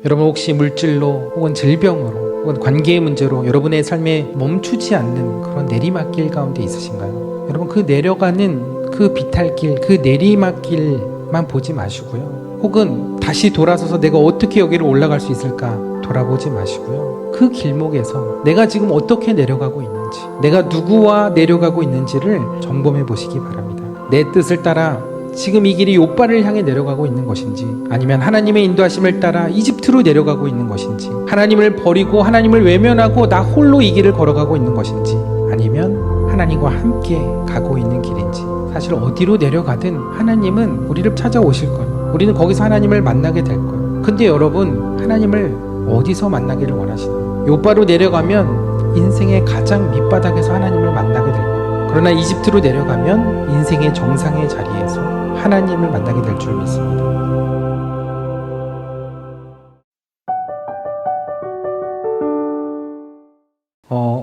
여러분 혹시 물질로 혹은 질병으로 혹은 관계의 문제로 여러분의 삶에 멈추지 않는 그런 내리막길 가운데 있으신가요? 여러분 그 내려가는 그 비탈길, 그 내리막길만 보지 마시고요. 혹은 다시 돌아서서 내가 어떻게 여기를 올라갈 수 있을까 돌아보지 마시고요. 그 길목에서 내가 지금 어떻게 내려가고 있는지, 내가 누구와 내려가고 있는지를 점검해 보시기 바랍니다. 내 뜻을 따라 지금 이 길이 욥바를 향해 내려가고 있는 것인지, 아니면 하나님의 인도하심을 따라 이집트로 내려가고 있는 것인지, 하나님을 버리고 하나님을 외면하고 나 홀로 이 길을 걸어가고 있는 것인지, 아니면 하나님과 함께 가고 있는 길인지. 사실 어디로 내려가든 하나님은 우리를 찾아오실 거예요. 우리는 거기서 하나님을 만나게 될 거예요. 근데 여러분, 하나님을 어디서 만나기를 원하시나요? 욥바로 내려가면 인생의 가장 밑바닥에서 하나님을 만나게 될 거예요. 그러나 이집트로 내려가면 인생의 정상의 자리에서 하나님을 만나게 될 줄 믿습니다.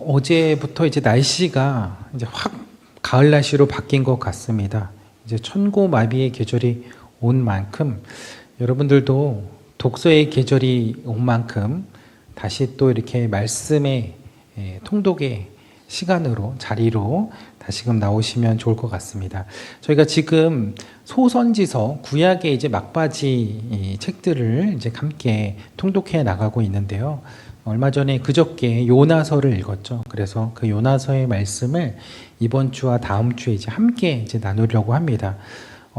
어제부터 이제 날씨가 이제 확 가을 날씨로 바뀐 것 같습니다. 이제 천고마비의 계절이 온 만큼 여러분들도 독서의 계절이 온 만큼 다시 또 이렇게 말씀의 통독의 시간으로, 자리로 다시금 나오시면 좋을 것 같습니다. 저희가 지금 소선지서 구약의 이제 막바지 책들을 이제 함께 통독해 나가고 있는데요. 얼마 전에 그저께 요나서를 읽었죠. 그래서 그 요나서의 말씀을 이번 주와 다음 주에 이제 함께 이제 나누려고 합니다.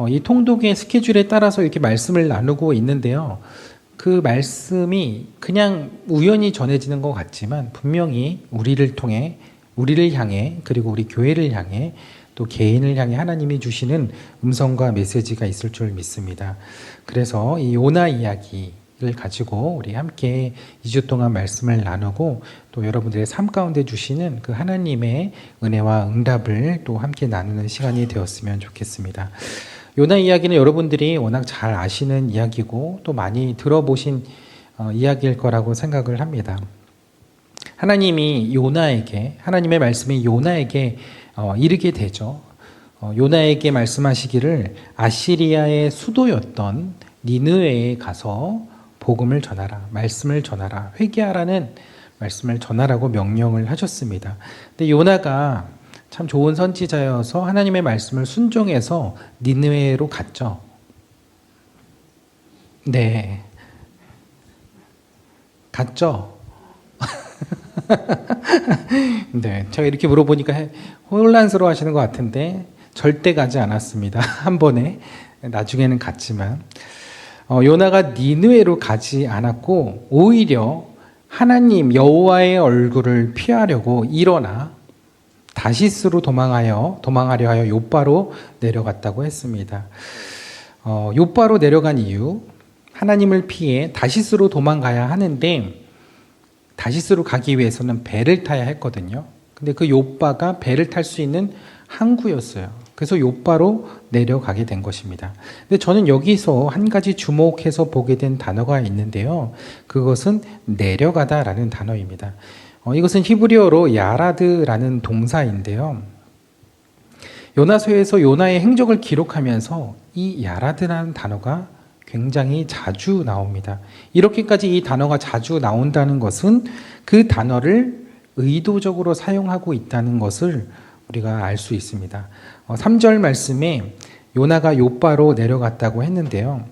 이 통독의 스케줄에 따라서 이렇게 말씀을 나누고 있는데요. 그 말씀이 그냥 우연히 전해지는 것 같지만 분명히 우리를 통해, 우리를 향해, 그리고 우리 교회를 향해, 또 개인을 향해 하나님이 주시는 음성과 메시지가 있을 줄 믿습니다. 그래서 이 요나 이야기를 가지고 우리 함께 2주 동안 말씀을 나누고, 또 여러분들의 삶 가운데 주시는 그 하나님의 은혜와 응답을 또 함께 나누는 시간이 되었으면 좋겠습니다. 요나 이야기는 여러분들이 워낙 잘 아시는 이야기고 또 많이 들어보신 이야기일 거라고 생각을 합니다. 하나님이 요나에게, 하나님의 말씀이 요나에게 이르게 되죠. 요나에게 말씀하시기를 아시리아의 수도였던 니느웨에 가서 복음을 전하라, 말씀을 전하라, 회개하라는 말씀을 전하라고 명령을 하셨습니다. 근데 요나가 참 좋은 선지자여서 하나님의 말씀을 순종해서 니느웨로 갔죠. 네, 갔죠. 네, 제가 이렇게 물어보니까 혼란스러워 하시는 것 같은데 절대 가지 않았습니다. 한 번에. 나중에는 갔지만 요나가 니느웨로 가지 않았고 오히려 하나님 여호와의 얼굴을 피하려고 일어나 다시스로 도망하려 하여 욥바로 내려갔다고 했습니다. 욥바로 내려간 이유, 하나님을 피해 다시스로 도망가야 하는데 다시스로 가기 위해서는 배를 타야 했거든요. 근데 그 욥바가 배를 탈 수 있는 항구였어요. 그래서 욥바로 내려가게 된 것입니다. 근데 저는 여기서 한 가지 주목해서 보게 된 단어가 있는데요. 그것은 내려가다라는 단어입니다. 이것은 히브리어로 야라드라는 동사인데요. 요나서에서 요나의 행적을 기록하면서 이 야라드라는 단어가 굉장히 자주 나옵니다. 이렇게까지 이 단어가 자주 나온다는 것은 그 단어를 의도적으로 사용하고 있다는 것을 우리가 알 수 있습니다. 3절 말씀에 요나가 욥바로 내려갔다고 했는데요.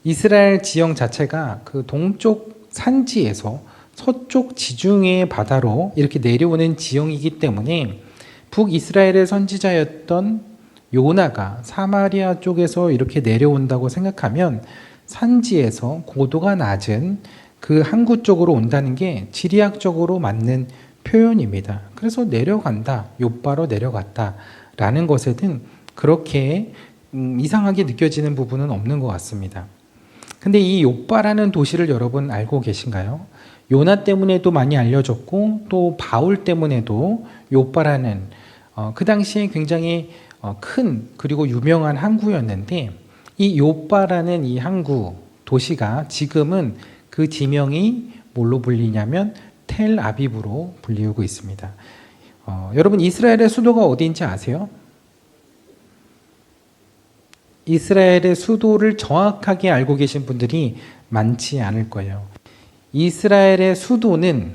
이스라엘 지형 자체가 그 동쪽 산지에서 서쪽 지중해 바다로 이렇게 내려오는 지형이기 때문에 북이스라엘의 선지자였던 요나가 사마리아 쪽에서 이렇게 내려온다고 생각하면 산지에서 고도가 낮은 그 항구 쪽으로 온다는 게 지리학적으로 맞는 표현입니다. 그래서 내려간다, 욥바로 내려갔다라는 것에는 그렇게 이상하게 느껴지는 부분은 없는 것 같습니다. 근데 이 욥바라는 도시를 여러분 알고 계신가요? 요나 때문에도 많이 알려졌고 또 바울 때문에도 욥바라는 그 당시에 굉장히 큰 그리고 유명한 항구였는데, 이 욥바라는 이 항구 도시가 지금은 그 지명이 뭘로 불리냐면 텔아비브로 불리우고 있습니다. 여러분 이스라엘의 수도가 어디인지 아세요? 이스라엘의 수도를 정확하게 알고 계신 분들이 많지 않을 거예요. 이스라엘의 수도는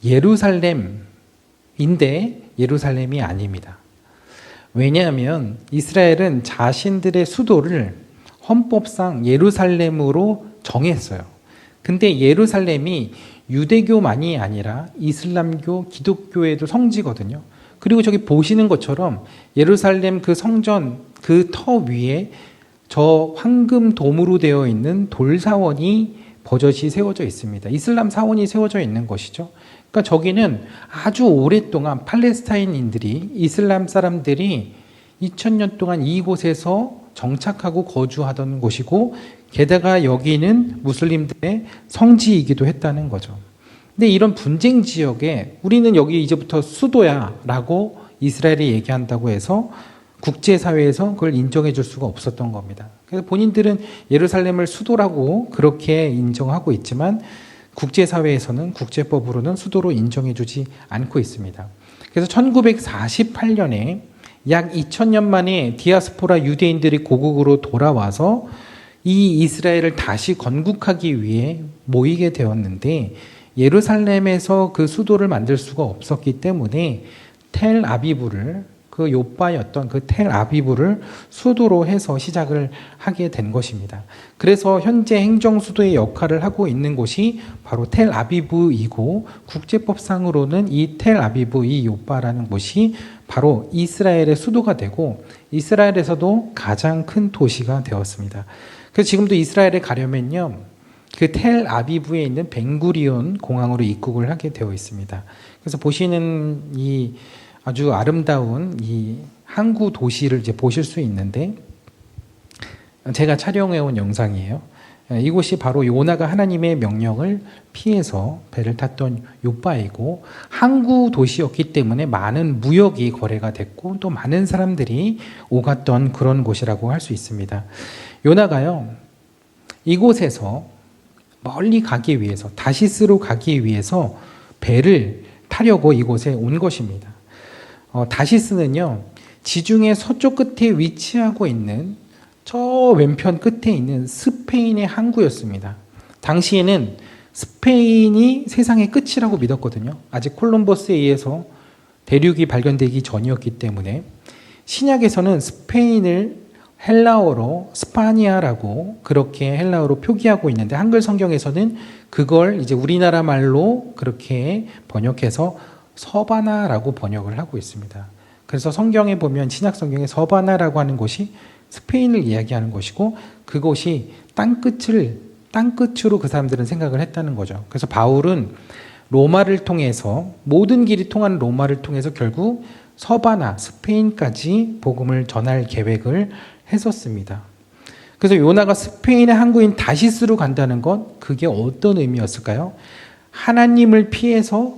예루살렘인데 예루살렘이 아닙니다. 왜냐하면 이스라엘은 자신들의 수도를 헌법상 예루살렘으로 정했어요. 근데 예루살렘이 유대교만이 아니라 이슬람교, 기독교에도 성지거든요. 그리고 저기 보시는 것처럼 예루살렘 그 성전 그 터 위에 저 황금 도무로 되어 있는 돌사원이 버젓이 세워져 있습니다. 이슬람 사원이 세워져 있는 것이죠. 그러니까 저기는 아주 오랫동안 팔레스타인인들이, 이슬람 사람들이 2000년 동안 이곳에서 정착하고 거주하던 곳이고, 게다가 여기는 무슬림들의 성지이기도 했다는 거죠. 근데 이런 분쟁 지역에 우리는 여기 이제부터 수도야 라고 이스라엘이 얘기한다고 해서 국제사회에서 그걸 인정해 줄 수가 없었던 겁니다. 그래서 본인들은 예루살렘을 수도라고 그렇게 인정하고 있지만 국제사회에서는 국제법으로는 수도로 인정해 주지 않고 있습니다. 그래서 1948년에 약 2000년 만에 디아스포라 유대인들이 고국으로 돌아와서 이 이스라엘을 다시 건국하기 위해 모이게 되었는데, 예루살렘에서 그 수도를 만들 수가 없었기 때문에 텔 아비브를, 그 요바였던 그 텔 아비브를 수도로 해서 시작을 하게 된 것입니다. 그래서 현재 행정 수도의 역할을 하고 있는 곳이 바로 텔 아비브이고, 국제법상으로는 이 텔 아비브, 이 요바라는 곳이 바로 이스라엘의 수도가 되고 이스라엘에서도 가장 큰 도시가 되었습니다. 그래서 지금도 이스라엘에 가려면요, 그 텔 아비브에 있는 벤구리온 공항으로 입국을 하게 되어 있습니다. 그래서 보시는 이 아주 아름다운 이 항구 도시를 이제 보실 수 있는데, 제가 촬영해 온 영상이에요. 이곳이 바로 요나가 하나님의 명령을 피해서 배를 탔던 요바이고, 항구 도시였기 때문에 많은 무역이 거래가 됐고 또 많은 사람들이 오갔던 그런 곳이라고 할 수 있습니다. 요나가요, 이곳에서 멀리 가기 위해서, 다시스로 가기 위해서 배를 타려고 이곳에 온 것입니다. 다시스는요, 지중해 서쪽 끝에 위치하고 있는 저 왼편 끝에 있는 스페인의 항구였습니다. 당시에는 스페인이 세상의 끝이라고 믿었거든요. 아직 콜럼버스에 의해서 대륙이 발견되기 전이었기 때문에. 신약에서는 스페인을 헬라어로 스파니아라고 그렇게 헬라어로 표기하고 있는데, 한글 성경에서는 그걸 이제 우리나라 말로 그렇게 번역해서 서바나라고 번역을 하고 있습니다. 그래서 성경에 보면, 신약 성경에 서바나라고 하는 곳이 스페인을 이야기하는 것이고, 그곳이 땅끝으로 그 사람들은 생각을 했다는 거죠. 그래서 바울은 로마를 통해서, 모든 길이 통하는 로마를 통해서 결국 서바나, 스페인까지 복음을 전할 계획을 했었습니다. 그래서 요나가 스페인의 항구인 다시스로 간다는 것, 그게 어떤 의미였을까요? 하나님을 피해서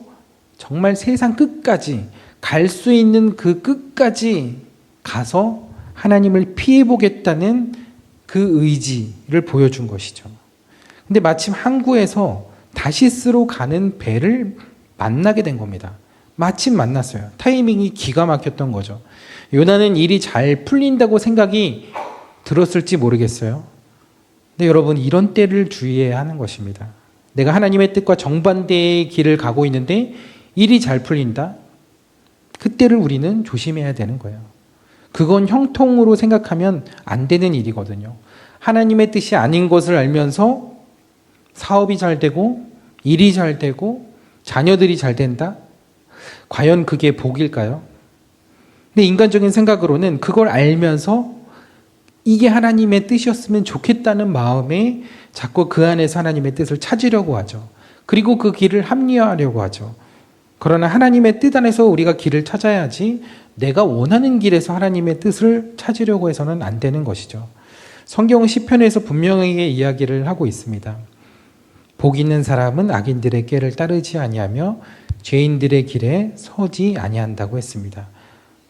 정말 세상 끝까지, 갈 수 있는 그 끝까지 가서 하나님을 피해보겠다는 그 의지를 보여준 것이죠. 근데 마침 항구에서 다시스로 가는 배를 만나게 된 겁니다. 마침 만났어요. 타이밍이 기가 막혔던 거죠. 요나는 일이 잘 풀린다고 생각이 들었을지 모르겠어요. 근데 여러분, 이런 때를 주의해야 하는 것입니다. 내가 하나님의 뜻과 정반대의 길을 가고 있는데 일이 잘 풀린다? 그때를 우리는 조심해야 되는 거예요. 그건 형통으로 생각하면 안 되는 일이거든요. 하나님의 뜻이 아닌 것을 알면서 사업이 잘 되고 일이 잘 되고 자녀들이 잘 된다? 과연 그게 복일까요? 근데 인간적인 생각으로는 그걸 알면서 이게 하나님의 뜻이었으면 좋겠다는 마음에 자꾸 그 안에서 하나님의 뜻을 찾으려고 하죠. 그리고 그 길을 합리화하려고 하죠. 그러나 하나님의 뜻 안에서 우리가 길을 찾아야지, 내가 원하는 길에서 하나님의 뜻을 찾으려고 해서는 안 되는 것이죠. 성경은 시편에서 분명하게 이야기를 하고 있습니다. 복 있는 사람은 악인들의 꾀를 따르지 아니하며 죄인들의 길에 서지 아니한다고 했습니다.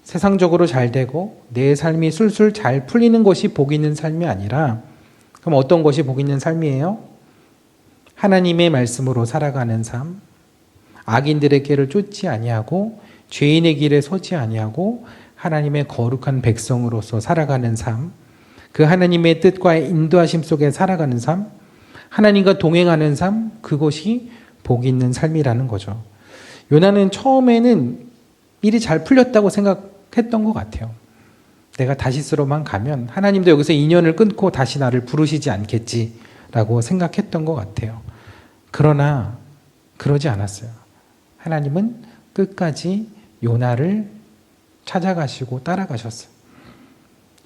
세상적으로 잘 되고 내 삶이 술술 잘 풀리는 것이 복 있는 삶이 아니라, 그럼 어떤 것이 복 있는 삶이에요? 하나님의 말씀으로 살아가는 삶, 악인들의 길을 쫓지 아니하고 죄인의 길에 서지 아니하고 하나님의 거룩한 백성으로서 살아가는 삶, 그 하나님의 뜻과 인도하심 속에 살아가는 삶, 하나님과 동행하는 삶, 그것이 복 있는 삶이라는 거죠. 요나는 처음에는 일이 잘 풀렸다고 생각했던 것 같아요. 내가 다시스로만 가면 하나님도 여기서 인연을 끊고 다시 나를 부르시지 않겠지라고 생각했던 것 같아요. 그러나 그러지 않았어요. 하나님은 끝까지 요나를 찾아가시고 따라가셨어요.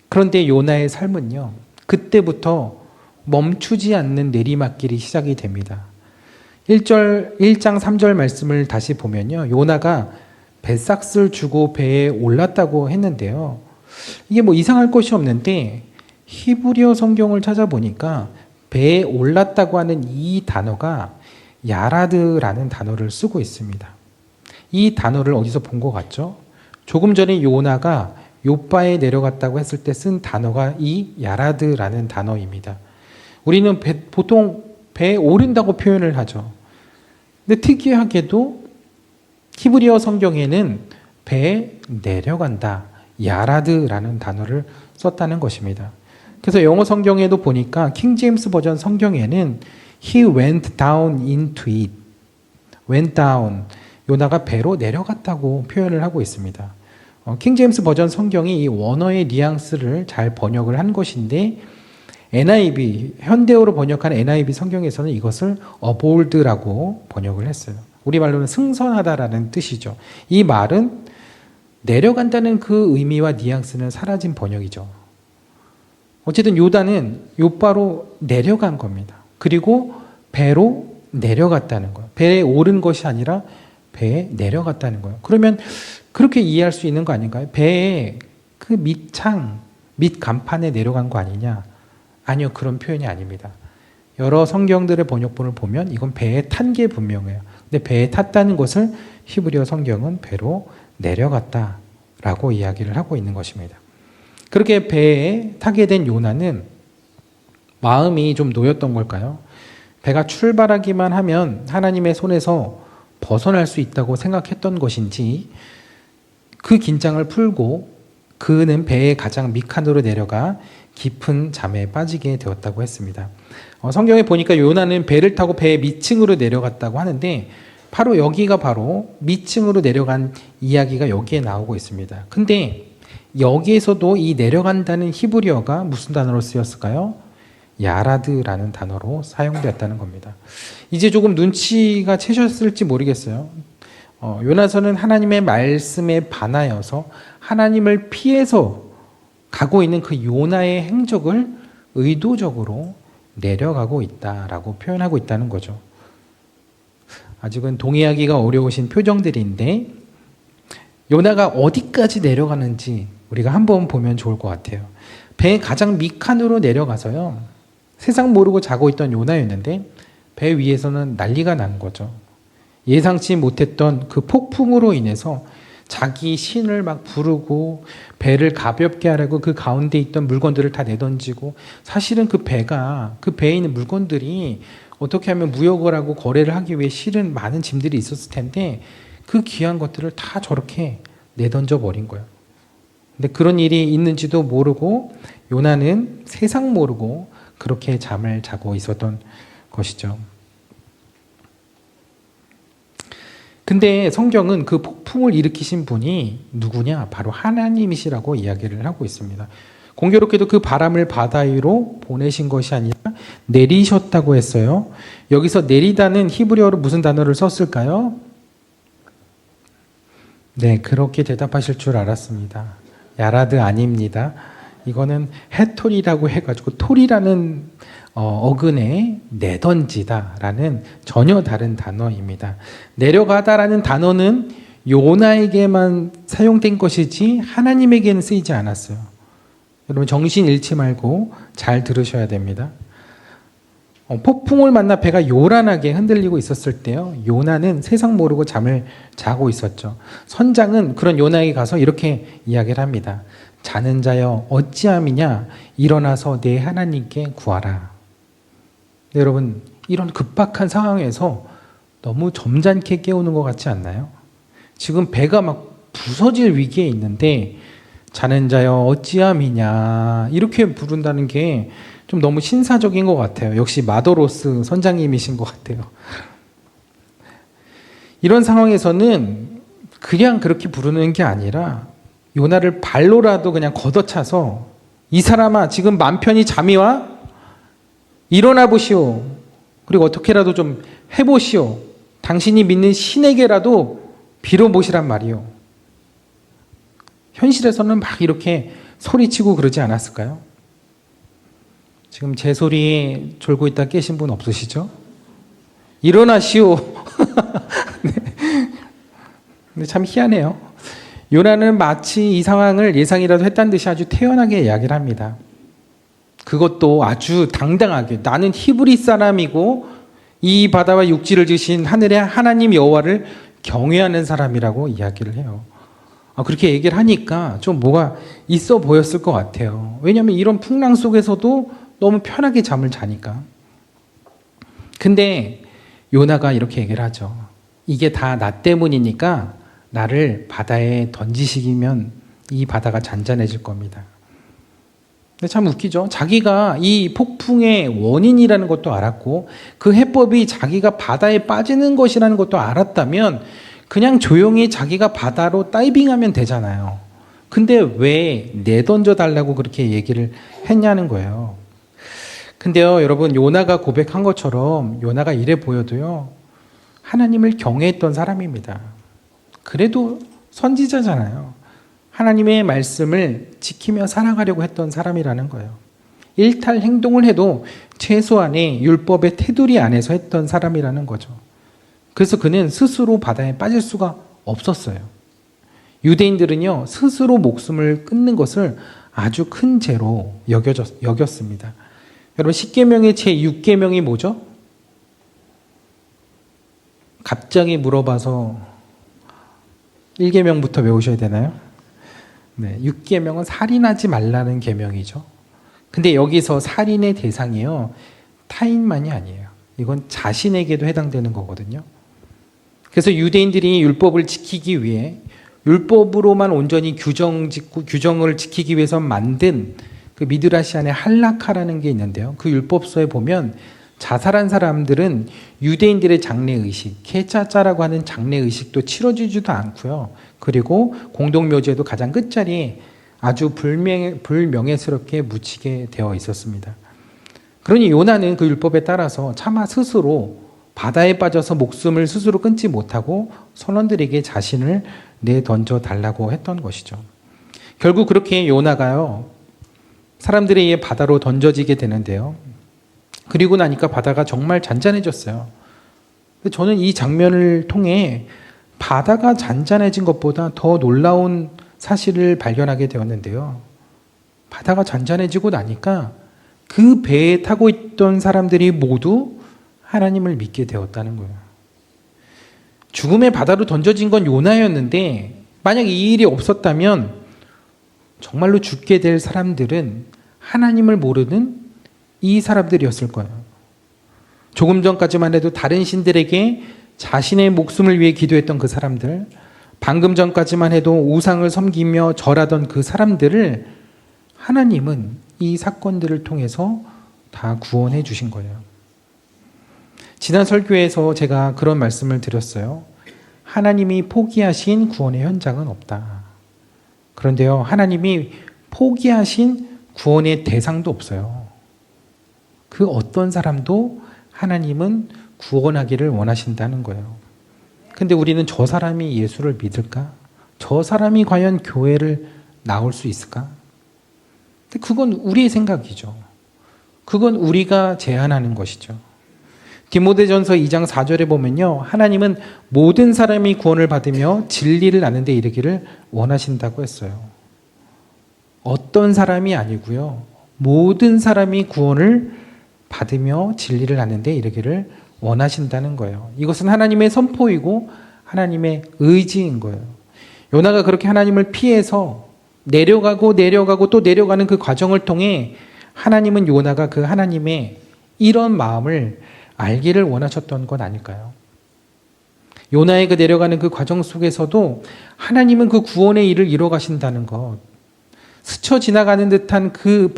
그런데 요나의 삶은요, 그때부터 멈추지 않는 내리막길이 시작이 됩니다. 1장 3절 말씀을 다시 보면요, 요나가 뱃삭스를 주고 배에 올랐다고 했는데요. 이게 뭐 이상할 것이 없는데 히브리어 성경을 찾아보니까 배에 올랐다고 하는 이 단어가 야라드라는 단어를 쓰고 있습니다. 이 단어를 어디서 본 것 같죠? 조금 전에 요나가 요바에 내려갔다고 했을 때 쓴 단어가 이 야라드라는 단어입니다. 우리는 보통 배에 오른다고 표현을 하죠. 근데 특이하게도 히브리어 성경에는 배에 내려간다, 야라드라는 단어를 썼다는 것입니다. 그래서 영어 성경에도 보니까 킹 제임스 버전 성경에는 He went down into it. went down. 요나가 배로 내려갔다고 표현을 하고 있습니다. 킹 제임스 버전 성경이 이 원어의 뉘앙스를 잘 번역을 한 것인데 NIV, 현대어로 번역한 NIV 성경에서는 이것을 aboard라고 번역을 했어요. 우리말로는 승선하다라는 뜻이죠. 이 말은 내려간다는 그 의미와 뉘앙스는 사라진 번역이죠. 어쨌든 요다는 요바로 내려간 겁니다. 그리고 배로 내려갔다는 거예요. 배에 오른 것이 아니라 배에 내려갔다는 거예요. 그러면 그렇게 이해할 수 있는 거 아닌가요? 배에 그 밑창, 밑간판에 내려간 거 아니냐? 아니요, 그런 표현이 아닙니다. 여러 성경들의 번역본을 보면 이건 배에 탄 게 분명해요. 근데 배에 탔다는 것을 히브리어 성경은 배로 내려갔다라고 이야기를 하고 있는 것입니다. 그렇게 배에 타게 된 요나는 마음이 좀 놓였던 걸까요? 배가 출발하기만 하면 하나님의 손에서 벗어날 수 있다고 생각했던 것인지 그 긴장을 풀고 그는 배의 가장 밑칸으로 내려가 깊은 잠에 빠지게 되었다고 했습니다. 성경에 보니까 요나는 배를 타고 배의 밑층으로 내려갔다고 하는데 바로 여기가 바로 밑층으로 내려간 이야기가 여기에 나오고 있습니다. 근데 여기에서도 이 내려간다는 히브리어가 무슨 단어로 쓰였을까요? 야라드라는 단어로 사용되었다는 겁니다. 이제 조금 눈치가 채셨을지 모르겠어요. 요나서는 하나님의 말씀에 반하여서 하나님을 피해서 가고 있는 그 요나의 행적을 의도적으로 내려가고 있다라고 표현하고 있다는 거죠. 아직은 동의하기가 어려우신 표정들인데 요나가 어디까지 내려가는지 우리가 한번 보면 좋을 것 같아요. 배의 가장 밑칸으로 내려가서요. 세상 모르고 자고 있던 요나였는데 배 위에서는 난리가 난 거죠. 예상치 못했던 그 폭풍으로 인해서 자기 신을 막 부르고 배를 가볍게 하려고 그 가운데 있던 물건들을 다 내던지고 사실은 그 배에 있는 물건들이 어떻게 하면 무역을 하고 거래를 하기 위해 실은 많은 짐들이 있었을 텐데 그 귀한 것들을 다 저렇게 내던져 버린 거예요. 근데 그런 일이 있는지도 모르고 요나는 세상 모르고 그렇게 잠을 자고 있었던 것이죠. 근데 성경은 그 폭풍을 일으키신 분이 누구냐? 바로 하나님이시라고 이야기를 하고 있습니다. 공교롭게도 그 바람을 바다 위로 보내신 것이 아니라 내리셨다고 했어요. 여기서 내리다는 히브리어로 무슨 단어를 썼을까요? 네, 그렇게 대답하실 줄 알았습니다. 야라드 아닙니다. 이거는 해토리라고 해가지고 토리라는 어근에 내던지다라는 전혀 다른 단어입니다. 내려가다라는 단어는 요나에게만 사용된 것이지 하나님에게는 쓰이지 않았어요. 여러분 정신 잃지 말고 잘 들으셔야 됩니다. 폭풍을 만나 배가 요란하게 흔들리고 있었을 때요. 요나는 세상 모르고 잠을 자고 있었죠. 선장은 그런 요나에게 가서 이렇게 이야기를 합니다. 자는 자여 어찌함이냐 일어나서 내 하나님께 구하라. 네, 여러분 이런 급박한 상황에서 너무 점잖게 깨우는 것 같지 않나요? 지금 배가 막 부서질 위기에 있는데 자는 자여 어찌함이냐 이렇게 부른다는 게 좀 너무 신사적인 것 같아요. 역시 마더로스 선장님이신 것 같아요. 이런 상황에서는 그냥 그렇게 부르는 게 아니라 요나를 발로라도 그냥 걷어차서 이 사람아 지금 맘 편히 잠이 와? 일어나 보시오. 그리고 어떻게라도 좀 해보시오. 당신이 믿는 신에게라도 빌어보시란 말이오. 현실에서는 막 이렇게 소리치고 그러지 않았을까요? 지금 제 소리 졸고 있다 깨신 분 없으시죠? 일어나시오. 네. 근데 참 희한해요. 요나는 마치 이 상황을 예상이라도 했다는 듯이 아주 태연하게 이야기를 합니다. 그것도 아주 당당하게 나는 히브리 사람이고 이 바다와 육지를 지으신 하늘의 하나님 여호와를 경외하는 사람이라고 이야기를 해요. 그렇게 얘기를 하니까 좀 뭐가 있어 보였을 것 같아요. 왜냐하면 이런 풍랑 속에서도 너무 편하게 잠을 자니까. 근데 요나가 이렇게 얘기를 하죠. 이게 다 나 때문이니까 나를 바다에 던지시면 이 바다가 잔잔해질 겁니다. 근데 참 웃기죠. 자기가 이 폭풍의 원인이라는 것도 알았고 그 해법이 자기가 바다에 빠지는 것이라는 것도 알았다면 그냥 자기가 바다로 다이빙하면 되잖아요. 근데 왜 내던져 달라고 그렇게 얘기를 했냐는 거예요. 근데요, 여러분, 요나가 고백한 것처럼 요나가 이래 보여도요, 하나님을 경외했던 사람입니다. 그래도 선지자잖아요. 하나님의 말씀을 지키며 살아가려고 했던 사람이라는 거예요. 일탈 행동을 해도 최소한의 율법의 테두리 안에서 했던 사람이라는 거죠. 그래서 그는 스스로 바다에 빠질 수가 없었어요. 유대인들은요, 스스로 목숨을 끊는 것을 아주 큰 죄로 여겼습니다. 여러분, 십계명의 제6계명이 뭐죠? 갑자기 물어봐서 1계명부터 외우셔야 되나요? 네, 6계명은 살인하지 말라는 계명이죠. 근데 여기서 살인의 대상이요, 타인만이 아니에요. 이건 자신에게도 해당되는 거거든요. 그래서 유대인들이 율법을 지키기 위해 율법으로만 온전히 규정을 지키기 위해서 만든 그 미드라시 안에 할라카라는 게 있는데요. 그 율법서에 보면 자살한 사람들은 유대인들의 장례의식, 케차짜라고 하는 장례의식도 치러지지도 않고요. 그리고 공동묘지에도 가장 끝자리에 아주 불명예스럽게 묻히게 되어 있었습니다. 그러니 요나는 그 율법에 따라서 차마 스스로 바다에 빠져서 목숨을 스스로 끊지 못하고 선원들에게 자신을 내던져 달라고 했던 것이죠. 결국 그렇게 요나가요, 사람들에 의해 바다로 던져지게 되는데요. 그리고 나니까 바다가 정말 잔잔해졌어요. 저는 이 장면을 통해 바다가 잔잔해진 것보다 더 놀라운 사실을 발견하게 되었는데요. 바다가 잔잔해지고 나니까 그 배에 타고 있던 사람들이 모두 하나님을 믿게 되었다는 거예요. 죽음의 바다로 던져진 건 요나였는데 만약 이 일이 없었다면 정말로 죽게 될 사람들은 하나님을 모르는 이 사람들이었을 거예요. 조금 전까지만 해도 다른 신들에게 자신의 목숨을 위해 기도했던 그 사람들, 방금 전까지만 해도 우상을 섬기며 절하던 그 사람들을 하나님은 이 사건들을 통해서 다 구원해 주신 거예요. 지난 설교에서 제가 그런 말씀을 드렸어요. 하나님이 포기하신 구원의 현장은 없다. 그런데요, 하나님이 포기하신 구원의 대상도 없어요. 그 어떤 사람도 하나님은 구원하기를 원하신다는 거예요. 근데 우리는 저 사람이 예수를 믿을까? 저 사람이 과연 교회를 나올 수 있을까? 근데 그건 우리의 생각이죠. 그건 우리가 제안하는 것이죠. 디모데전서 2장 4절에 보면요, 하나님은 모든 사람이 구원을 받으며 진리를 아는 데 이르기를 원하신다고 했어요. 어떤 사람이 아니고요, 모든 사람이 구원을 받으며 진리를 아는 데 이르기를 원하신다는 거예요. 이것은 하나님의 선포이고 하나님의 의지인 거예요. 요나가 그렇게 하나님을 피해서 내려가고 또 내려가는 그 과정을 통해 하나님은 요나가 그 하나님의 이런 마음을 알기를 원하셨던 것 아닐까요? 요나의 그 내려가는 그 과정 속에서도 하나님은 그 구원의 일을 이뤄 가신다는 것, 스쳐 지나가는 듯한 그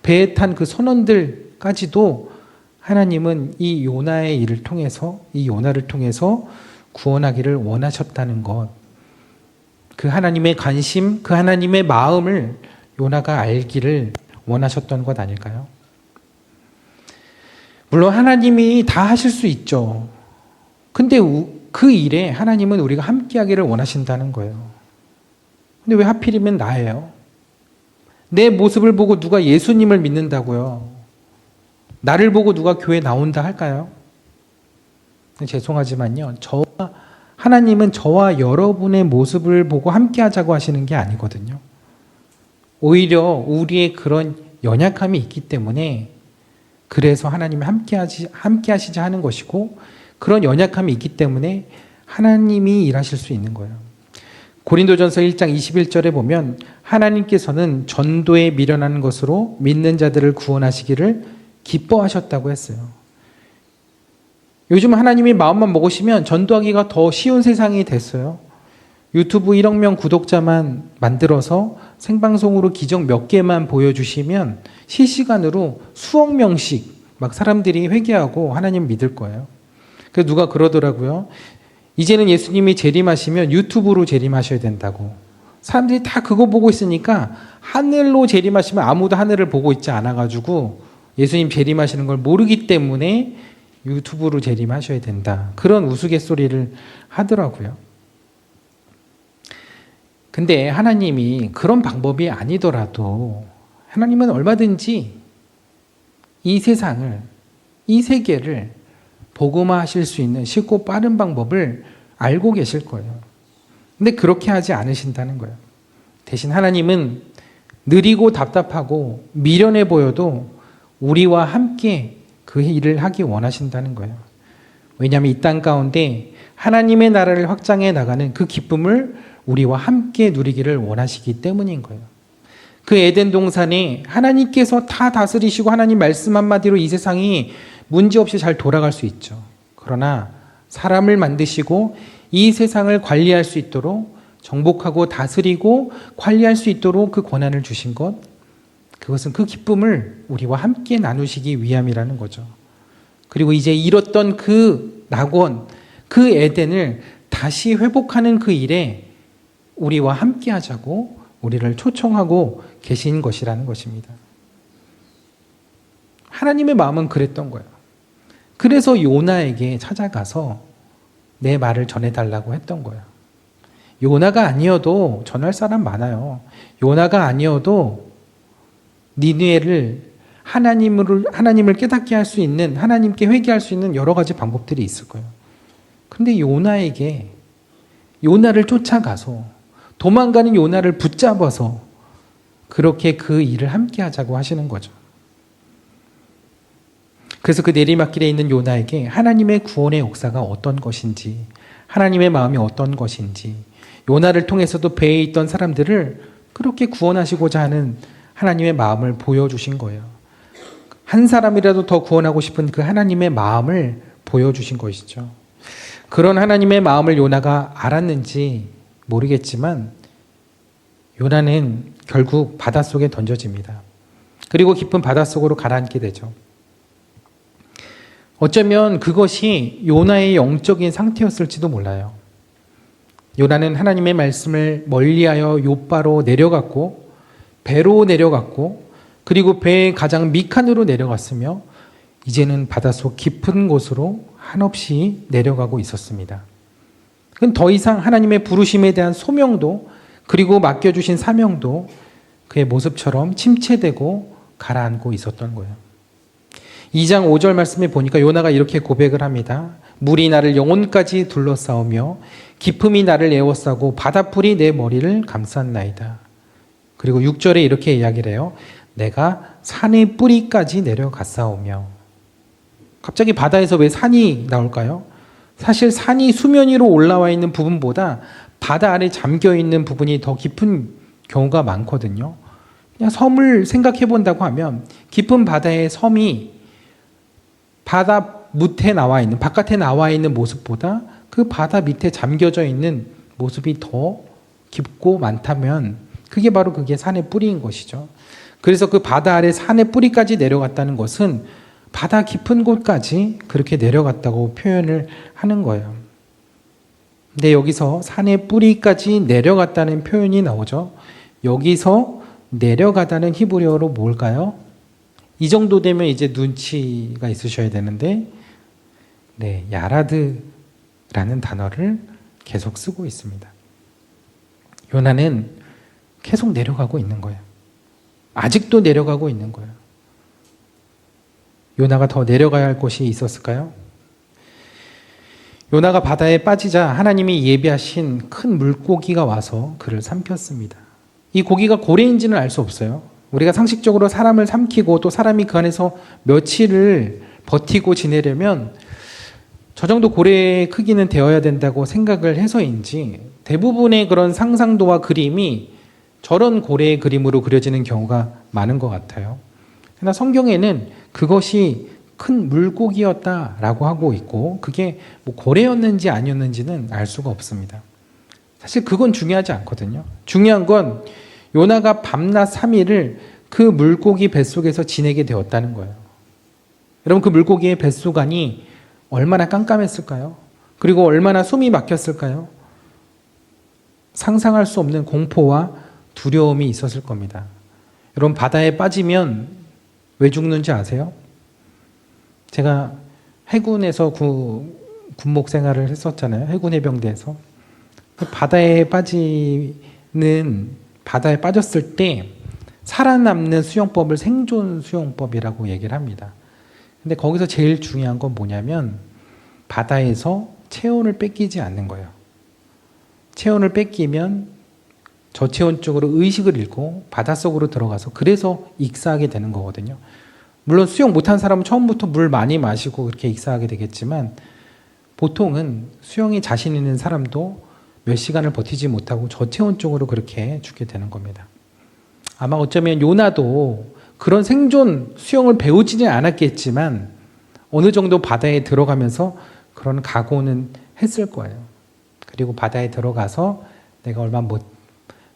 배에 탄 그 선원들까지도 하나님은 이 요나의 일을 통해서, 이 요나를 통해서 구원하기를 원하셨다는 것. 그 하나님의 관심, 그 하나님의 마음을 요나가 알기를 원하셨던 것 아닐까요? 물론 하나님이 다 하실 수 있죠. 근데 그 일에 하나님은 우리가 함께 하기를 원하신다는 거예요. 근데 왜 하필이면 나예요? 내 모습을 보고 누가 예수님을 믿는다고요? 나를 보고 누가 교회 나온다 할까요? 죄송하지만요. 하나님은 저와 여러분의 모습을 보고 함께 하자고 하시는 게 아니거든요. 오히려 우리의 그런 연약함이 있기 때문에 그래서 하나님이 함께 하시자 하는 것이고, 그런 연약함이 있기 때문에 하나님이 일하실 수 있는 거예요. 고린도전서 1장 21절에 보면 하나님께서는 전도에 미련한 것으로 믿는 자들을 구원하시기를 기뻐하셨다고 했어요. 요즘 하나님이 마음만 먹으시면 전도하기가 더 쉬운 세상이 됐어요. 유튜브 1억 명 구독자만 만들어서 생방송으로 기적 몇 개만 보여주시면 실시간으로 수억 명씩 막 사람들이 회개하고 하나님 믿을 거예요. 그래서 누가 그러더라고요. 이제는 예수님이 재림하시면 유튜브로 재림하셔야 된다고. 사람들이 다 그거 보고 있으니까 하늘로 재림하시면 아무도 하늘을 보고 있지 않아가지고 예수님 재림하시는 걸 모르기 때문에 유튜브로 재림하셔야 된다. 그런 우스갯소리를 하더라고요. 근데 하나님이 그런 방법이 아니더라도 하나님은 얼마든지 이 세상을, 이 세계를 복음화하실 수 있는 쉽고 빠른 방법을 알고 계실 거예요. 근데 그렇게 하지 않으신다는 거예요. 대신 하나님은 느리고 답답하고 미련해 보여도 우리와 함께 그 일을 하기 원하신다는 거예요. 왜냐하면 이 땅 가운데 하나님의 나라를 확장해 나가는 그 기쁨을 우리와 함께 누리기를 원하시기 때문인 거예요. 그 에덴 동산에 하나님께서 다 다스리시고 하나님 말씀 한마디로 이 세상이 문제없이 잘 돌아갈 수 있죠. 그러나 사람을 만드시고 이 세상을 관리할 수 있도록 정복하고 다스리고 관리할 수 있도록 그 권한을 주신 것, 그것은 그 기쁨을 우리와 함께 나누시기 위함이라는 거죠. 그리고 이제 잃었던 그 낙원, 그 에덴을 다시 회복하는 그 일에 우리와 함께 하자고 우리를 초청하고 계신 것이라는 것입니다. 하나님의 마음은 그랬던 거예요. 그래서 요나에게 찾아가서 내 말을 전해달라고 했던 거예요. 요나가 아니어도 전할 사람 많아요. 요나가 아니어도 니느웨를 하나님을 깨닫게 할 수 있는, 하나님께 회개할 수 있는 여러 가지 방법들이 있을 거예요. 그런데 요나에게, 요나를 쫓아가서 도망가는 요나를 붙잡아서 그렇게 그 일을 함께 하자고 하시는 거죠. 그래서 그 내리막길에 있는 요나에게 하나님의 구원의 역사가 어떤 것인지, 하나님의 마음이 어떤 것인지, 요나를 통해서도 배에 있던 사람들을 그렇게 구원하시고자 하는 하나님의 마음을 보여주신 거예요. 한 사람이라도 더 구원하고 싶은 그 하나님의 마음을 보여주신 것이죠. 그런 하나님의 마음을 요나가 알았는지 모르겠지만 요나는 결국 바닷속에 던져집니다. 그리고 깊은 바닷속으로 가라앉게 되죠. 어쩌면 그것이 요나의 영적인 상태였을지도 몰라요. 요나는 하나님의 말씀을 멀리하여 요바로 내려갔고, 배로 내려갔고, 그리고 배의 가장 밑칸으로 내려갔으며 이제는 바닷속 깊은 곳으로 한없이 내려가고 있었습니다. 그건 더 이상 하나님의 부르심에 대한 소명도, 그리고 맡겨주신 사명도 그의 모습처럼 침체되고 가라앉고 있었던 거예요. 2장 5절 말씀에 보니까 요나가 이렇게 고백을 합니다. 물이 나를 영혼까지 둘러싸우며 깊음이 나를 에워싸고 바닷불이 내 머리를 감쌌나이다. 그리고 6절에 이렇게 이야기를 해요. 내가 산의 뿌리까지 내려갔사오며. 갑자기 바다에서 왜 산이 나올까요? 사실 산이 수면 위로 올라와 있는 부분보다 바다 아래 잠겨 있는 부분이 더 깊은 경우가 많거든요. 그냥 섬을 생각해 본다고 하면 깊은 바다의 섬이 바다 밑에 나와 있는, 바깥에 나와 있는 모습보다 그 바다 밑에 잠겨져 있는 모습이 더 깊고 많다면 그게 산의 뿌리인 것이죠. 그래서 그 바다 아래 산의 뿌리까지 내려갔다는 것은 바다 깊은 곳까지 그렇게 내려갔다고 표현을 하는 거예요. 근데 여기서 산의 뿌리까지 내려갔다는 표현이 나오죠. 여기서 내려가다는 히브리어로 뭘까요? 이 정도 되면 이제 눈치가 있으셔야 되는데, 네, 야라드라는 단어를 계속 쓰고 있습니다. 요나는 계속 내려가고 있는 거예요. 아직도 내려가고 있는 거예요. 요나가 더 내려가야 할 곳이 있었을까요? 요나가 바다에 빠지자 하나님이 예비하신 큰 물고기가 와서 그를 삼켰습니다. 이 고기가 고래인지는 알 수 없어요. 우리가 상식적으로 사람을 삼키고 또 사람이 그 안에서 며칠을 버티고 지내려면 저 정도 고래의 크기는 되어야 된다고 생각을 해서인지 대부분의 그런 상상도와 그림이 저런 고래의 그림으로 그려지는 경우가 많은 것 같아요. 그러나 성경에는 그것이 큰 물고기였다라고 하고 있고 그게 뭐 고래였는지 아니었는지는 알 수가 없습니다. 사실 그건 중요하지 않거든요. 중요한 건 요나가 밤낮 3일을 그 물고기 뱃속에서 지내게 되었다는 거예요. 여러분, 그 물고기의 뱃속 안이 얼마나 깜깜했을까요? 그리고 얼마나 숨이 막혔을까요? 상상할 수 없는 공포와 두려움이 있었을 겁니다. 여러분, 바다에 빠지면 왜 죽는지 아세요? 제가 해군에서 군목 생활을 했었잖아요. 해군 해병대에서. 바다에 빠졌을 때 살아남는 수영법을 생존 수영법이라고 얘기를 합니다. 근데 거기서 제일 중요한 건 뭐냐면 바다에서 체온을 뺏기지 않는 거예요. 체온을 뺏기면 저체온 쪽으로 의식을 잃고 바닷속으로 들어가서 그래서 익사하게 되는 거거든요. 물론 수영 못한 사람은 처음부터 물 많이 마시고 그렇게 익사하게 되겠지만 보통은 수영이 자신 있는 사람도 몇 시간을 버티지 못하고 저체온 쪽으로 그렇게 죽게 되는 겁니다. 아마 어쩌면 요나도 그런 생존 수영을 배우지는 않았겠지만 어느 정도 바다에 들어가면서 그런 각오는 했을 거예요. 그리고 바다에 들어가서 내가 얼마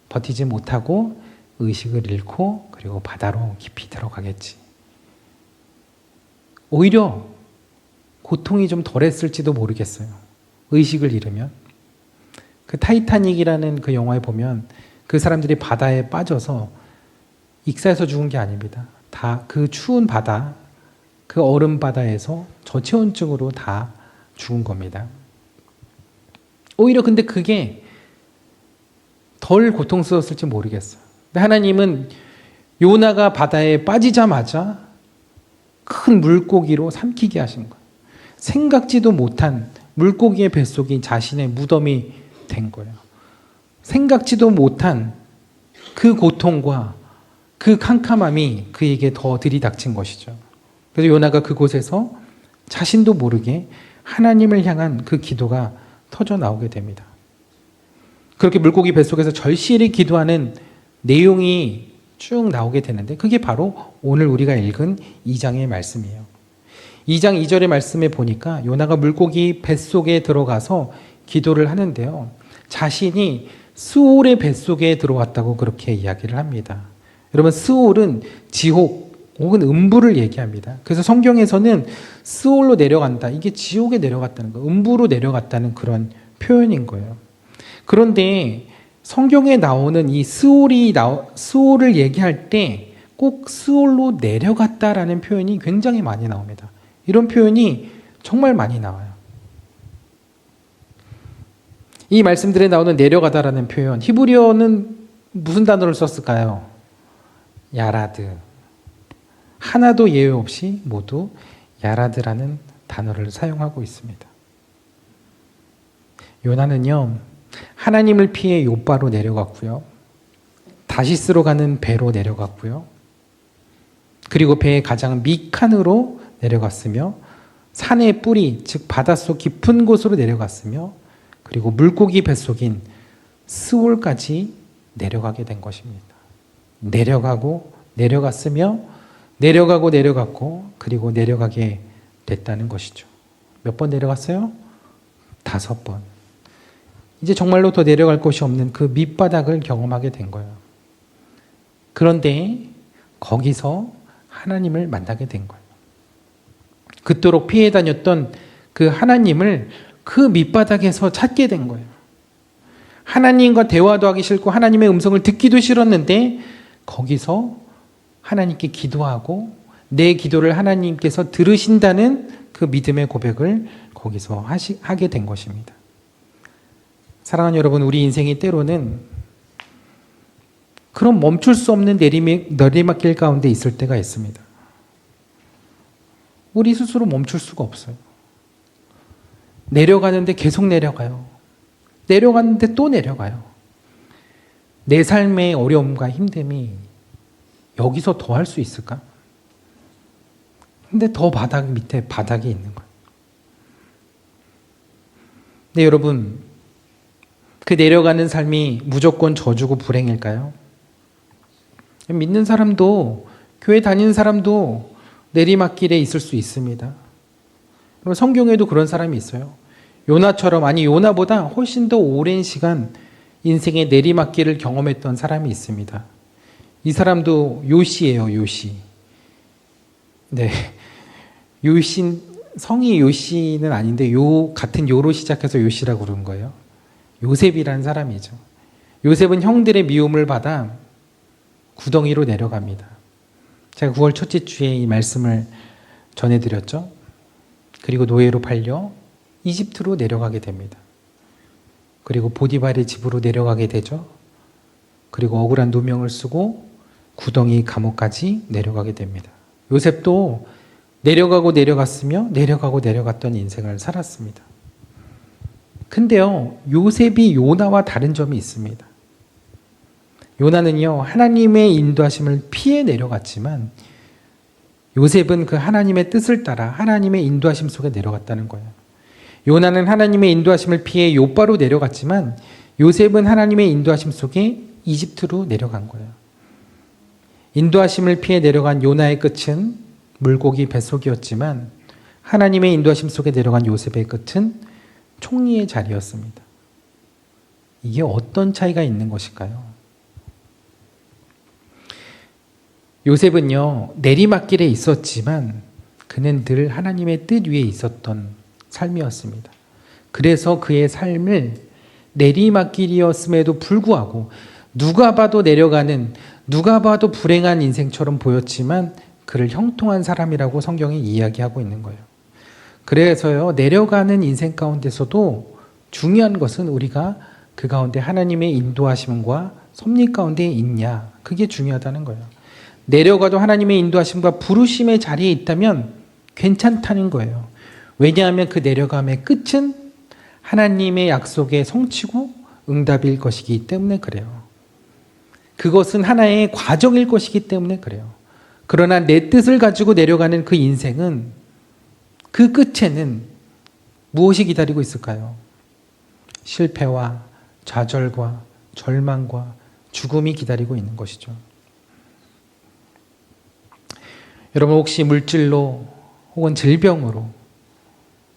버티지 못하고 의식을 잃고 그리고 바다로 깊이 들어가겠지. 오히려 고통이 좀 덜했을지도 모르겠어요. 의식을 잃으면. 그 타이타닉이라는 그 영화에 보면 그 사람들이 바다에 빠져서 익사해서 죽은 게 아닙니다. 다 그 추운 바다, 그 얼음 바다에서 저체온증으로 다 죽은 겁니다. 오히려 근데 그게 덜 고통스러웠을지 모르겠어요. 근데 하나님은 요나가 바다에 빠지자마자 큰 물고기로 삼키게 하신 거예요. 생각지도 못한 물고기의 뱃속이 자신의 무덤이 된 거예요. 생각지도 못한 그 고통과 그 캄캄함이 그에게 더 들이닥친 것이죠. 그래서 요나가 그곳에서 자신도 모르게 하나님을 향한 그 기도가 터져 나오게 됩니다. 그렇게 물고기 뱃속에서 절실히 기도하는 내용이 쭉 나오게 되는데 그게 바로 오늘 우리가 읽은 2장의 말씀이에요. 2장 2절의 말씀에 보니까 요나가 물고기 뱃속에 들어가서 기도를 하는데요. 자신이 스올의 뱃속에 들어왔다고 그렇게 이야기를 합니다. 여러분, 스올은 지옥 혹은 음부를 얘기합니다. 그래서 성경에서는 스올로 내려간다. 이게 지옥에 내려갔다는 거, 음부로 내려갔다는 그런 표현인 거예요. 그런데 성경에 나오는 이 스올을 얘기할 때 꼭 스올로 내려갔다라는 표현이 굉장히 많이 나옵니다. 이런 표현이 정말 많이 나와요. 이 말씀들에 나오는 내려가다라는 표현, 히브리어는 무슨 단어를 썼을까요? 야라드. 하나도 예외 없이 모두 야라드라는 단어를 사용하고 있습니다. 요나는요, 하나님을 피해 욥바로 내려갔고요. 다시스로 가는 배로 내려갔고요. 그리고 배의 가장 밑칸으로 내려갔으며 산의 뿌리, 즉 바닷속 깊은 곳으로 내려갔으며 그리고 물고기 뱃속인 스올까지 내려가게 된 것입니다. 내려가고 내려갔으며 내려가고 내려갔고 그리고 내려가게 됐다는 것이죠. 몇 번 내려갔어요? 5번. 이제 정말로 더 내려갈 곳이 없는 그 밑바닥을 경험하게 된 거예요. 그런데 거기서 하나님을 만나게 된 거예요. 그토록 피해 다녔던 그 하나님을 그 밑바닥에서 찾게 된 거예요. 하나님과 대화도 하기 싫고 하나님의 음성을 듣기도 싫었는데 거기서 하나님께 기도하고 내 기도를 하나님께서 들으신다는 그 믿음의 고백을 거기서 하게 된 것입니다. 사랑하는 여러분, 우리 인생이 때로는 그런 멈출 수 없는 내리막길 가운데 있을 때가 있습니다. 우리 스스로 멈출 수가 없어요. 내려가는데 계속 내려가요. 내려가는데 또 내려가요. 내 삶의 어려움과 힘듦이 여기서 더 할 수 있을까? 근데 더 바닥 밑에 바닥이 있는 거예요. 네, 여러분, 그 내려가는 삶이 무조건 저주고 불행일까요? 믿는 사람도, 교회 다니는 사람도 내리막길에 있을 수 있습니다. 성경에도 그런 사람이 있어요. 요나처럼, 아니 요나보다 훨씬 더 오랜 시간 인생의 내리막길을 경험했던 사람이 있습니다. 이 사람도 요시예요, 요시. 네, 요시, 성이 요시는 아닌데 같은 요로 시작해서 요시라고 그런 거예요. 요셉이라는 사람이죠. 요셉은 형들의 미움을 받아 구덩이로 내려갑니다. 제가 9월 첫째 주에 이 말씀을 전해드렸죠. 그리고 노예로 팔려 이집트로 내려가게 됩니다. 그리고 보디발의 집으로 내려가게 되죠. 그리고 억울한 누명을 쓰고 구덩이 감옥까지 내려가게 됩니다. 요셉도 내려가고 내려갔으며 내려가고 내려갔던 인생을 살았습니다. 근데요, 요셉이 요나와 다른 점이 있습니다. 요나는요, 하나님의 인도하심을 피해 내려갔지만 요셉은 그 하나님의 뜻을 따라 하나님의 인도하심 속에 내려갔다는 거예요. 요나는 하나님의 인도하심을 피해 요바로 내려갔지만 요셉은 하나님의 인도하심 속에 이집트로 내려간 거예요. 인도하심을 피해 내려간 요나의 끝은 물고기 뱃속이었지만 하나님의 인도하심 속에 내려간 요셉의 끝은 총리의 자리였습니다. 이게 어떤 차이가 있는 것일까요? 요셉은요, 내리막길에 있었지만 그는 늘 하나님의 뜻 위에 있었던 삶이었습니다. 그래서 그의 삶을 내리막길이었음에도 불구하고 누가 봐도 내려가는, 누가 봐도 불행한 인생처럼 보였지만 그를 형통한 사람이라고 성경이 이야기하고 있는 거예요. 그래서요, 내려가는 인생 가운데서도 중요한 것은 우리가 그 가운데 하나님의 인도하심과 섭리 가운데 있냐, 그게 중요하다는 거예요. 내려가도 하나님의 인도하심과 부르심의 자리에 있다면 괜찮다는 거예요. 왜냐하면 그 내려감의 끝은 하나님의 약속의 성취고 응답일 것이기 때문에 그래요. 그것은 하나의 과정일 것이기 때문에 그래요. 그러나 내 뜻을 가지고 내려가는 그 인생은 그 끝에는 무엇이 기다리고 있을까요? 실패와 좌절과 절망과 죽음이 기다리고 있는 것이죠. 여러분, 혹시 물질로 혹은 질병으로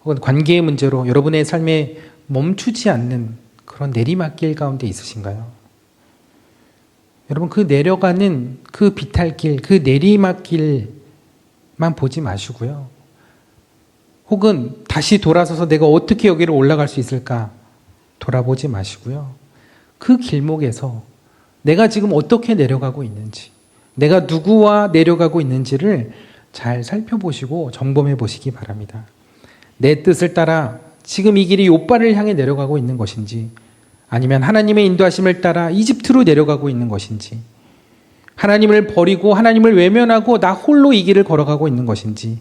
혹은 관계의 문제로 여러분의 삶에 멈추지 않는 그런 내리막길 가운데 있으신가요? 여러분, 그 내려가는 그 비탈길, 그 내리막길만 보지 마시고요. 혹은 다시 돌아서서 내가 어떻게 여기를 올라갈 수 있을까 돌아보지 마시고요. 그 길목에서 내가 지금 어떻게 내려가고 있는지, 내가 누구와 내려가고 있는지를 잘 살펴보시고 점검해 보시기 바랍니다. 내 뜻을 따라 지금 이 길이 욥바를 향해 내려가고 있는 것인지, 아니면 하나님의 인도하심을 따라 이집트로 내려가고 있는 것인지, 하나님을 버리고 하나님을 외면하고 나 홀로 이 길을 걸어가고 있는 것인지,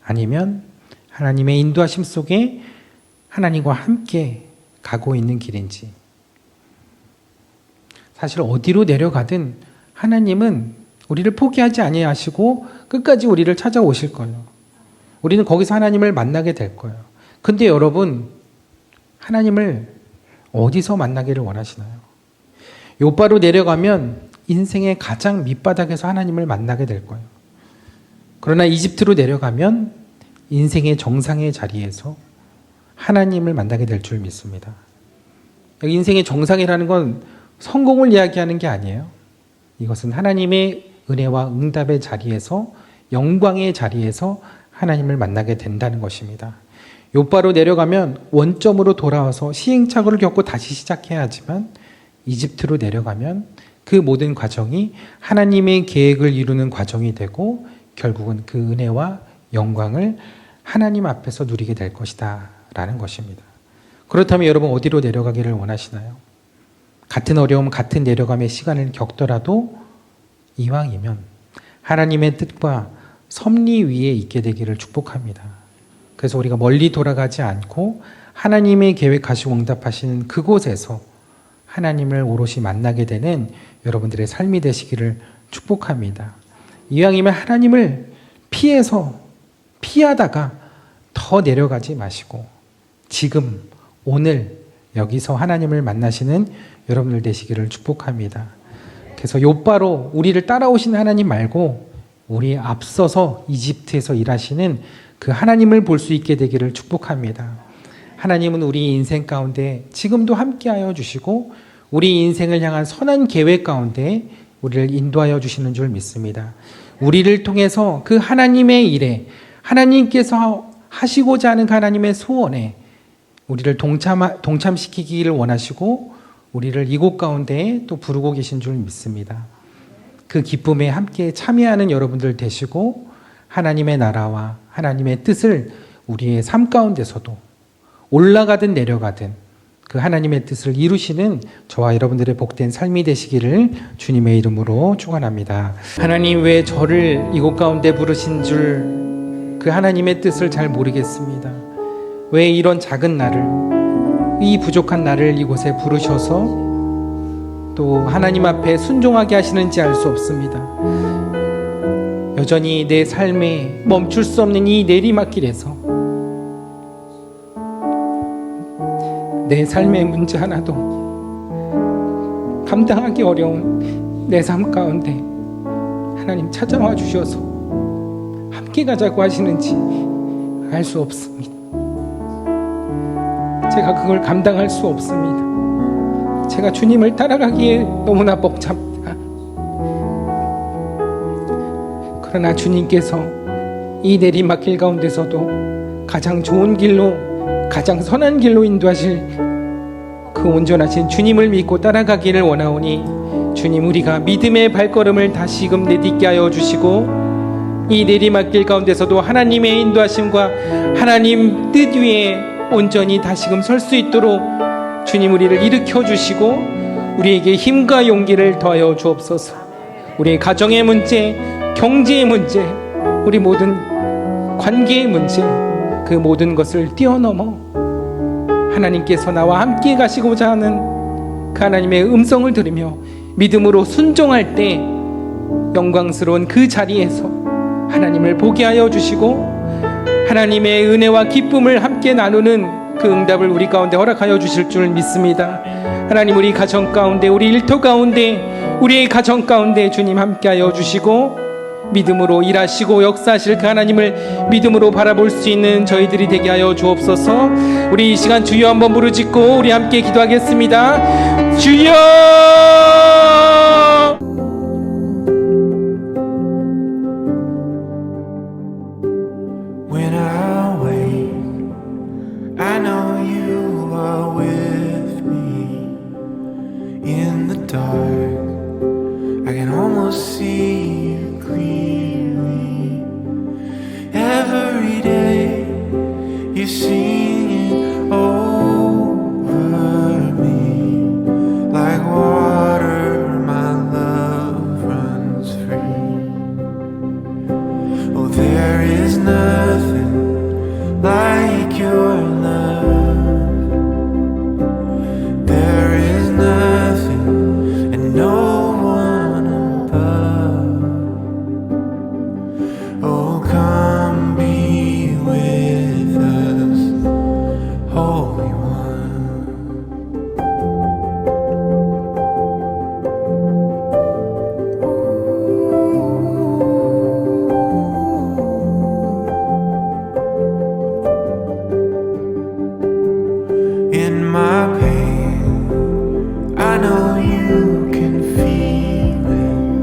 아니면 하나님의 인도하심 속에 하나님과 함께 가고 있는 길인지. 사실 어디로 내려가든 하나님은 우리를 포기하지 아니하시고 끝까지 우리를 찾아오실 거예요. 우리는 거기서 하나님을 만나게 될 거예요. 근데 여러분, 하나님을 어디서 만나기를 원하시나요? 욥바로 내려가면 인생의 가장 밑바닥에서 하나님을 만나게 될 거예요. 그러나 이집트로 내려가면 인생의 정상의 자리에서 하나님을 만나게 될 줄 믿습니다. 인생의 정상이라는 건 성공을 이야기하는 게 아니에요. 이것은 하나님의 은혜와 응답의 자리에서, 영광의 자리에서 하나님을 만나게 된다는 것입니다. 욥바로 내려가면 원점으로 돌아와서 시행착오를 겪고 다시 시작해야 하지만, 이집트로 내려가면 그 모든 과정이 하나님의 계획을 이루는 과정이 되고 결국은 그 은혜와 영광을 하나님 앞에서 누리게 될 것이다 라는 것입니다. 그렇다면 여러분 어디로 내려가기를 원하시나요? 같은 어려움, 같은 내려감의 시간을 겪더라도 이왕이면 하나님의 뜻과 섭리 위에 있게 되기를 축복합니다. 그래서 우리가 멀리 돌아가지 않고 하나님의 계획하시고 응답하시는 그곳에서 하나님을 오롯이 만나게 되는 여러분들의 삶이 되시기를 축복합니다. 이왕이면 하나님을 피하다가 더 내려가지 마시고 지금 오늘 여기서 하나님을 만나시는 여러분들 되시기를 축복합니다. 그래서 욥바로 우리를 따라오신 하나님 말고 우리 앞서서 이집트에서 일하시는 그 하나님을 볼 수 있게 되기를 축복합니다. 하나님은 우리 인생 가운데 지금도 함께하여 주시고 우리 인생을 향한 선한 계획 가운데 우리를 인도하여 주시는 줄 믿습니다. 우리를 통해서 그 하나님의 일에, 하나님께서 하시고자 하는 그 하나님의 소원에 우리를 동참시키기를 원하시고 우리를 이곳 가운데 또 부르고 계신 줄 믿습니다. 그 기쁨에 함께 참여하는 여러분들 되시고 하나님의 나라와 하나님의 뜻을 우리의 삶 가운데서도 올라가든 내려가든 그 하나님의 뜻을 이루시는 저와 여러분들의 복된 삶이 되시기를 주님의 이름으로 축원합니다. 하나님 왜 저를 이곳 가운데 부르신 줄 그 하나님의 뜻을 잘 모르겠습니다. 왜 이런 작은 나를, 이 부족한 나를 이곳에 부르셔서 또 하나님 앞에 순종하게 하시는지 알 수 없습니다. 여전히 내 삶에 멈출 수 없는 이 내리막길에서 내 삶의 문제 하나도 감당하기 어려운 내 삶 가운데 하나님 찾아와 주셔서 함께 가자고 하시는지 알 수 없습니다. 제가 그걸 감당할 수 없습니다. 제가 주님을 따라가기에 너무나 벅찹니다. 그러나 주님께서 이 내리막길 가운데서도 가장 좋은 길로, 가장 선한 길로 인도하실 그 온전하신 주님을 믿고 따라가기를 원하오니 주님, 우리가 믿음의 발걸음을 다시금 내딛게 하여 주시고 이 내리막길 가운데서도 하나님의 인도하심과 하나님 뜻 위에 온전히 다시금 설 수 있도록 주님 우리를 일으켜 주시고 우리에게 힘과 용기를 더하여 주옵소서. 우리의 가정의 문제, 경제의 문제, 우리 모든 관계의 문제, 그 모든 것을 뛰어넘어 하나님께서 나와 함께 가시고자 하는 그 하나님의 음성을 들으며 믿음으로 순종할 때 영광스러운 그 자리에서 하나님을 보게 하여 주시고 하나님의 은혜와 기쁨을 함께 나누는 그 응답을 우리 가운데 허락하여 주실 줄 믿습니다. 하나님, 우리 가정 가운데, 우리 일터 가운데, 우리의 가정 가운데 주님 함께 하여 주시고 믿음으로 일하시고 역사하실 그 하나님을 믿음으로 바라볼 수 있는 저희들이 되게 하여 주옵소서. 우리 이 시간 주여 한번 부르짖고 우리 함께 기도하겠습니다. 주여! When I wake, I know you are with me. In the dark, I can almost see you clearly. Every day, you're singing over me. Like water, my love runs free. Oh, there is nothing like your love. There is nothing and no one above. Oh, come be with us, Holy One. In my pain, I know you can feel it.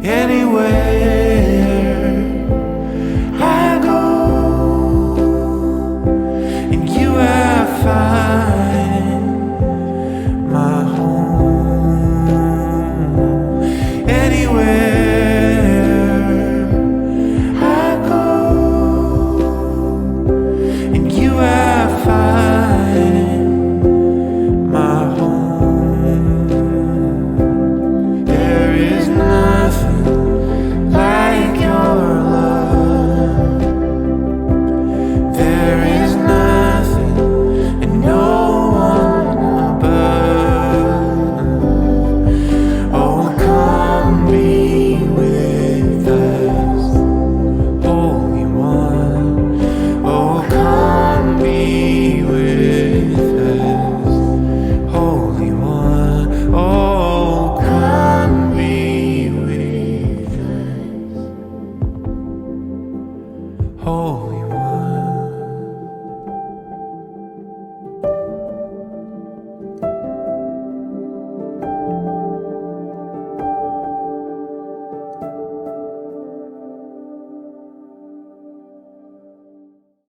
anywhere I go, in you I find my home. Anywhere I go, in you I find my home. There is none